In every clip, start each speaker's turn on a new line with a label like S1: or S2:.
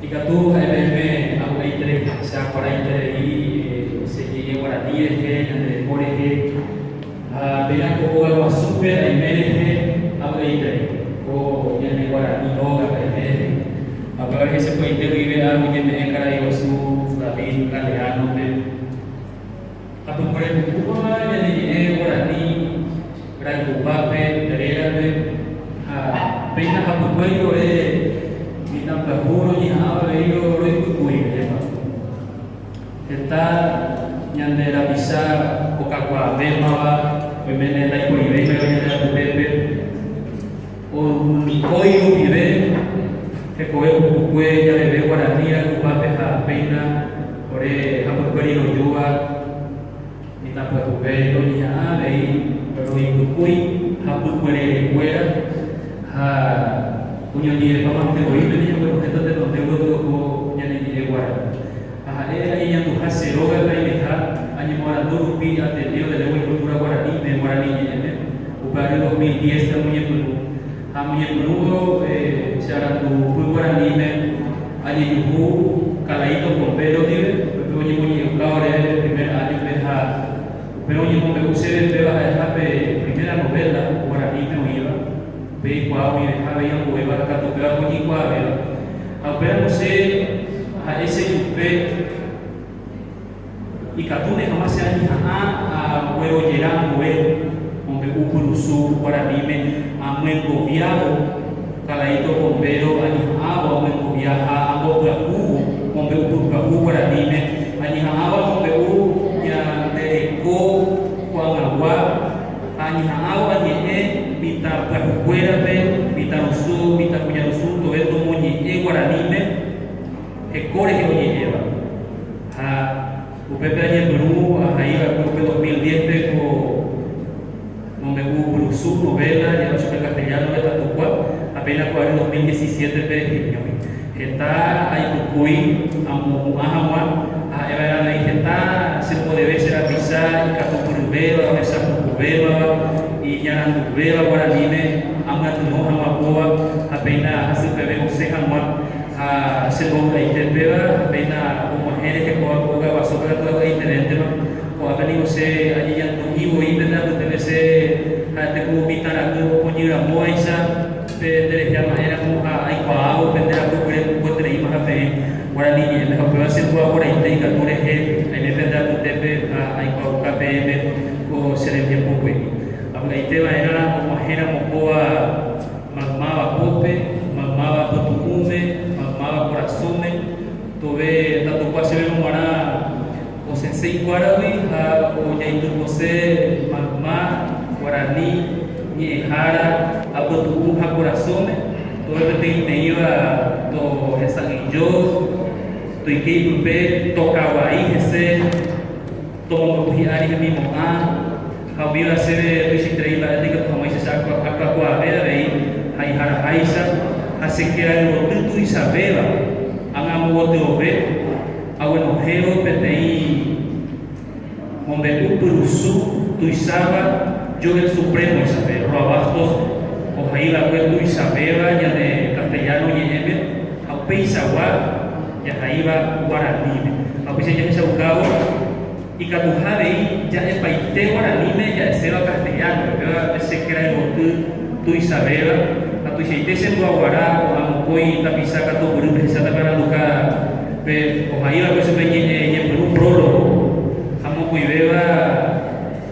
S1: Ikatu AMM aku itere sa para itere I segi Guarani ande Morehe bena ko wa super AMM aku itere ko yane Guarani no ga AMM apa ese point de vive algo que me encara yo su David Galeano de apa por el Cuba yane Guarani gran pape dererade pena aku puedo kita berhuru ni apa itu kui ya kita nyandera bisa buka kwa bema pemene dai kui bema nyandera pepe o koi vive que koe kue ya bebe Guarani aku pape ha pena ore hapo kweli no jua kita berhuru ni apa pero itu kui hapo kweli kuera ha punya dia paman te oi ni yang berhenti te donde go yani ni Guarani era yang tu hace roga para dejar año mora do pi atendió de la cultura Guarani de Guarani ni upare 2010 tamunya dulu amunya dulu cara tu Guarani me año yuhu kala itu bombero dia pero ni muni ukare primer año beha pero ni mo me usé de la primera novela Guarani me iba be kwa mi habe yang kueba ka to ka ni kwa be apera se a ese yupe y katune jamás se ani a huevo lleran we onde upurusu Guarani me amuen goviado kalaito bombero ani abo amuen goviaha abo baku onde upurusu Guarani me ani abo onde u ya dereko kwa ngwa ani abo ani bita perjuera pe bita usu bita punya usu to esto moñi Guarani me core que oye lleva a upepe año Perú ahí va grupo 2010 pe ko donde hubo usu novela ya lo castellano de Tatucua apenas por el 2017 pe está ahí cuy amu ahama a era la está se puede ver será pisar y capo curvela esa curvela y ya no veo Guarani me amat no amapoa apenas hace bebé José Juan a se lo la interpela apenas como mujeres que coa coa sobre todo internet o a venido se allí ya no vivo y verdad debe ser a te como invitar a tu poñira moisa de ya manera como a igual vender a tu puede ir más a ver Guarani y mejor pero hacer coa por ahí te catures en el verdad tu tepe a igual KPM o se le tiempo pues el tema era como era mocoa magmaba pope magmaba potucume magmaba corazones tove tanto pase ver un guará o sensei guarabi o ya introduce magma Guarani ni jara a potucum a corazones todo el que te iba to esa yo to que pe tocaba ahí ese todo que ari mismo había ser increíble de que como dice saco acá a ver ahí hay haraisa hace que algo tú Isabela hagamos otro ver a bueno hero petei donde upurusu tu Isaba yo el supremo Isabel robastos o ahí la pues tu Isabela ya de castellano y en a peisawa ya ahí va Guarani a pues ya se buscaba y Catujarei ya es paite Guarani ya es castellano, pero ese que era tu Isabela, a tu jeite se tu aguará, a mocoi tapizaca tu grupo se está para lucar, o ahí la cosa venye por un prólogo, a mocoi beba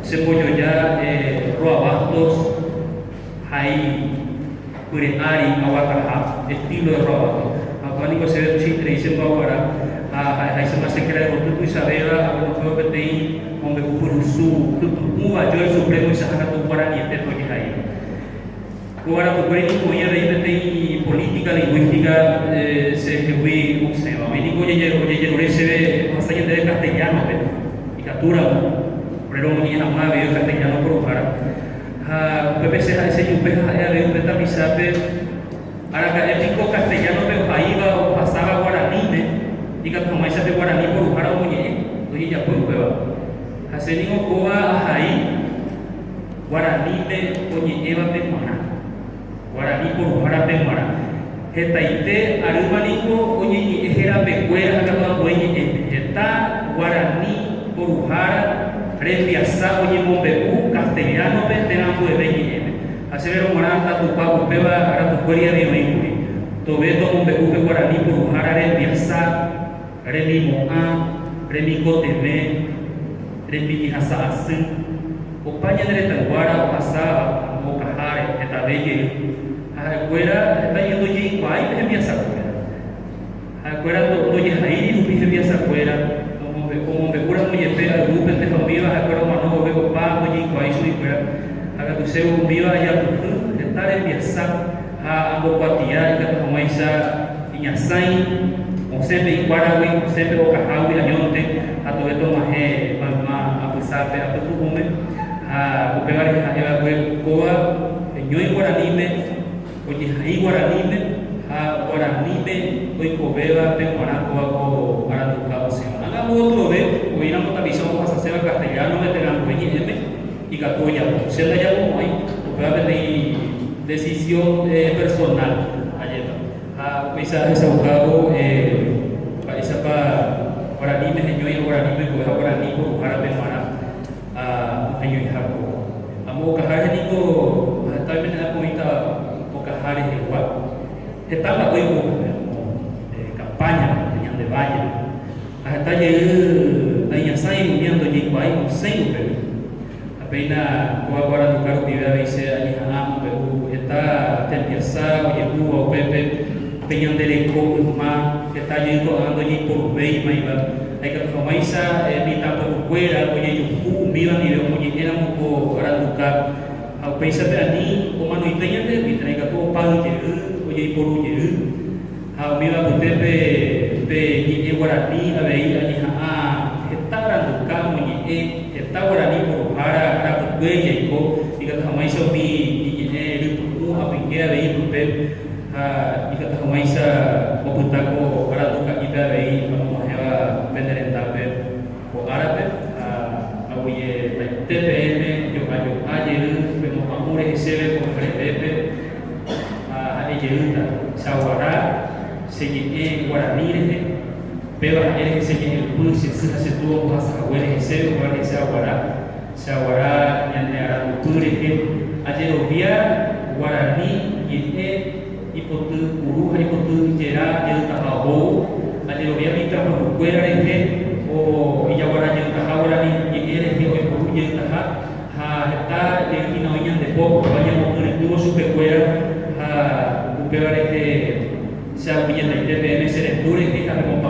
S1: se pollo ya roabastos, ahí curenari aguacaja, estilo de roabastos, a cuando se ve tu chiste y se tu aguará. Ahí se me hace creer que tú Isabela, a lo mejor que te ahí, donde por su mayor el supremo y se haga tu Guarani este toque ahí. Ahora, por ejemplo, como ya de política lingüística se fue observa. Me digo, oye, se ve más allá de castellano, y captura, pero ni jamás veo castellano por para. Pepe se hace un pejo de un betapizape. Ahora, el pico castellano, pero ahí va o pasaba Guarani. Jika pemaisa de Guarani por para munye, tu ya pun beba. Haseni ngokoa ahai Guarani de munye eva pe mana. Guarani por para pe mana. Hetaite arumaniko oñeñi ejera pecuera acá oñeñi eta guaraní porujara rempiazá oñemombeú castellano peterambu ebeñi Asevero moranta tu pago peba ara tu cueria de oingui. Tobeto mombeú pe guaraní porujara rempiazá remimoa remicoteme rempiñihasa así. Opaña de retaguara pasaba mocajare etabelle. Acuera está yendo allí cuál es mi asacuera. Acuera todo ya ahí no pide mi asacuera. Como me cura muy espera el grupo de familia acuera mano veo pa allí cuál su acuera. Haga tu seu viva ya tu estar en mi asa a ambo cuatia que como esa iñasai o sempre iguarawi o sempre o cajawi añonte a todo esto maje mamá a pesar de a tu come a pegar a coa ñoi guaranime oye, ahí guaranime, guaranime, hoy cobeba, pemoraco, hago para tu causa. Hagamos otro vez, hoy no te avisamos a hacer el castellano, meterán peñime y catoya. Se la llamo hoy, porque de decisión personal. Ayer, quizás ese abogado, para esa para guaranime, señor y guaranime, cobeba guaraní, por para pemara, señor y jaco. Amo cajar, digo, también en la comida. Hari igual estaba hoy campaña de valle hasta llegar ahí sai uniendo allí cuál no sé apenas ahora tu carro vive a veces allí ganamos pero está tempiazado y estuvo pepe peñan del eco más que está yendo dando allí por veis maiva hay que tomar esa mitad por fuera oye yo viva ni veo oye éramos por ahora tu carro ao pensa ani o mano itenya de mitrega to pau de oye por oye ao mira putepe pe ni guarani a veia ni ha estara do camo ni está guarani por para pueye ko diga tamai so bi ni ru a pingue veia putepe diga tamai sa o putako para do ka ida veia no maheva venderentape o árabe a oye TPM yo ayer recebe con Pepe a Eyeruta, Saguará, Seguí Guaraní, Peba, el Pulse, se tuvo a Saguare, Saguará, Yandeara, Tureke, Ayerovia, Guaraní, y Potu, Uruja, y Potu, Yera, Yeltajabo, Ayerovia, Vita, Cuera, o Yaguara, Yeltajabora, y eres de Potu, Yeltajá. Está aquí no vayan de poco, vayan con el tubo supercuera a un peor se ha pillado el TPM, se les dure, que está como